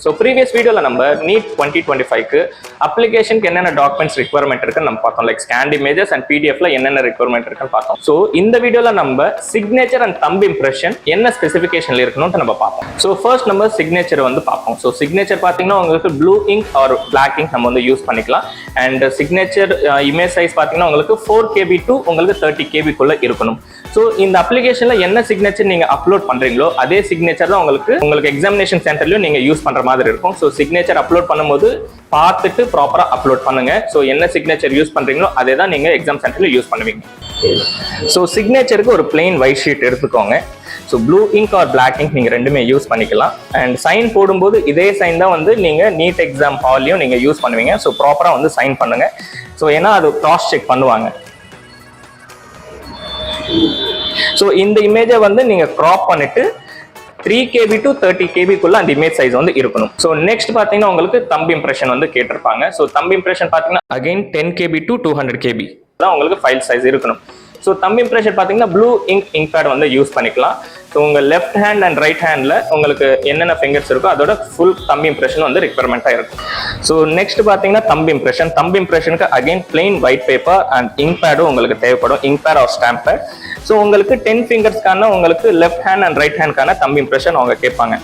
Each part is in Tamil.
ஸோ ப்ரீவியஸ் வீடியோவில் நம்ம நீட் 2025க்கு அப்ளிகேஷனுக்கு என்னென்ன டாக்குமெண்ட்ஸ் ரிக்வயர்மெண்ட் இருக்குன்னு நம்ம பார்த்தோம். லைக் ஸ்கேன் இமேஜஸ் அண்ட் பிடிஎஃப்ல என்னென்ன ரிக்வயர்மெண்ட் இருக்குன்னு பார்த்தோம். ஸோ இந்த வீடியோவில் நம்ம சிக்னேச்சர் அண்ட் தம்ப் இம்ப்ரெஷன் என்ன ஸ்பெசிஃபிகேஷன்ல இருக்கணும்னு நம்ம பார்ப்போம். ஸோ ஃபர்ஸ்ட் நம்ம சிக்னேச்சர் வந்து பார்ப்போம். ஸோ சிக்னேச்சர் பார்த்தீங்கன்னா உங்களுக்கு blue ink or black ink நம்ம வந்து யூஸ் பண்ணிக்கலாம். அண்ட் சிக்னேச்சர் இமேஜ் சைஸ் பார்த்தீங்கன்னா உங்களுக்கு 4KB to உங்களுக்கு 30KB இருக்கணும். ஸோ இந்த அப்ளிகேஷன்ல என்ன சிக்னேச்சர் நீங்க அப்லோட் பண்றீங்களோ அதே சிக்னேச்சர் தான் உங்களுக்கு எக்ஸாமினேஷன் சென்டர்லயும் நீங்க யூஸ் பண்ற மாதிரி இருக்கும். ஸோ சிக்னேச்சர் அப்லோட் பண்ணும்போது பார்த்துட்டு ப்ராப்பரா அப்லோட் பண்ணுங்க. ஸோ என்ன சிக்னேச்சர் யூஸ் பண்றீங்களோ அதே தான் நீங்க எக்ஸாம் சென்டர்ல யூஸ் பண்ணுவீங்க. ஸோ சிக்னேச்சருக்கு ஒரு பிளெயின் ஒயிட் ஷீட் எடுத்துக்கோங்க. So blue ink or black ink நீங்க ரெண்டுமே யூஸ் பண்ணிக்கலாம். அண்ட் சைன் போடும்போது இதே சைன் தான் வந்து நீங்க நீட் எக்ஸாம் ஹால்லையும் நீங்க யூஸ் பண்ணுவீங்க. ஸோ ப்ராப்பரா வந்து சைன் பண்ணுங்க. ஸோ ஏன்னா அது கிராஸ் செக் பண்ணுவாங்க. ஸோ இந்த இமேஜை வந்து நீங்க கிராப் பண்ணிட்டு 3KB to 30KB அந்த இமேஜ் சைஸ் வந்து இருக்கணும். ஸோ நெக்ஸ்ட் பார்த்தீங்கன்னா உங்களுக்கு தம்ப் இம்ப்ரெஷன் வந்து கேட்டிருப்பாங்க. ஸோ தம்ப் இம்ப்ரெஷன் பார்த்தீங்கன்னா அகைன் 10KB to 200KB தான் உங்களுக்கு ஃபைல் சைஸ் இருக்கணும். ஸோ தம்ப் இம்ப்ரெஷன் பார்த்தீங்கன்னா ப்ளூ இங்க் இங்க் பேட் வந்து யூஸ் பண்ணிக்கலாம். ஸோ உங்கள் left hand and right handle உங்களுக்கு என்னென்ன ஃபிங்கர்ஸ் இருக்கோ அதோட ஃபுல் தம்ப் இம்ப்ரெஷன் வந்து ரிக்வயர்மெண்ட்டாக இருக்கும். ஸோ நெக்ஸ்ட் பார்த்தீங்கன்னா தம்ப் இம்ப்ரெஷனுக்கு again plain white paper and ink பேடும் உங்களுக்கு தேவைப்படும். Ink pad or stamp pad. So உங்களுக்கு 10 ஃபிங்கர்ஸ்க்கான உங்களுக்கு லெஃப்ட் ஹேண்ட் அண்ட் ரைட் ஹேண்ட்கான தம்ப் இம்ப்ரெஷன் அவங்க கேட்பாங்க.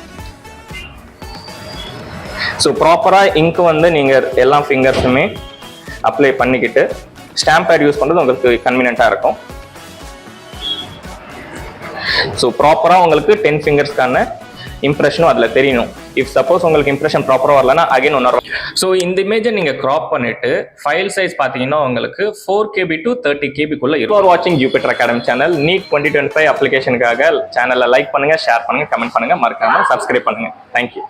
ஸோ ப்ராப்பராக இங்க் வந்து நீங்கள் எல்லா ஃபிங்கர்ஸுமே அப்ளை பண்ணிக்கிட்டு ஸ்டாம்ப் பேட் யூஸ் பண்ணுறது உங்களுக்கு கன்வீனியன்ட்டாக இருக்கும். ஸோ ப்ராப்பராக உங்களுக்கு 10 ஃபிங்கர்ஸ்க்கான இம்ப்ரெஷனும் அதில் தெரியணும். இஃப் சப்போஸ் உங்களுக்கு இம்ப்ரெஷன் ப்ராப்பராக வரலன்னா அகைன் ஒன்று. ஸோ இந்த இமேஜை நீங்கள் கிராப் பண்ணிட்டு ஃபைல் சைஸ் பார்த்தீங்கன்னா உங்களுக்கு 4KB to 30KB இருக்கும். யூ ஆர் வாட்சிங் ஜூபிட்டர் அகாடமி சேனல். நீட் 2025 அப்ளிகேஷனுக்காக சேனலை லைக் பண்ணுங்க, ஷேர் பண்ணுங்க, கமெண்ட் பண்ணுங்க, மறக்காம சப்ஸ்கிரைப் பண்ணுங்க. தேங்க்யூ.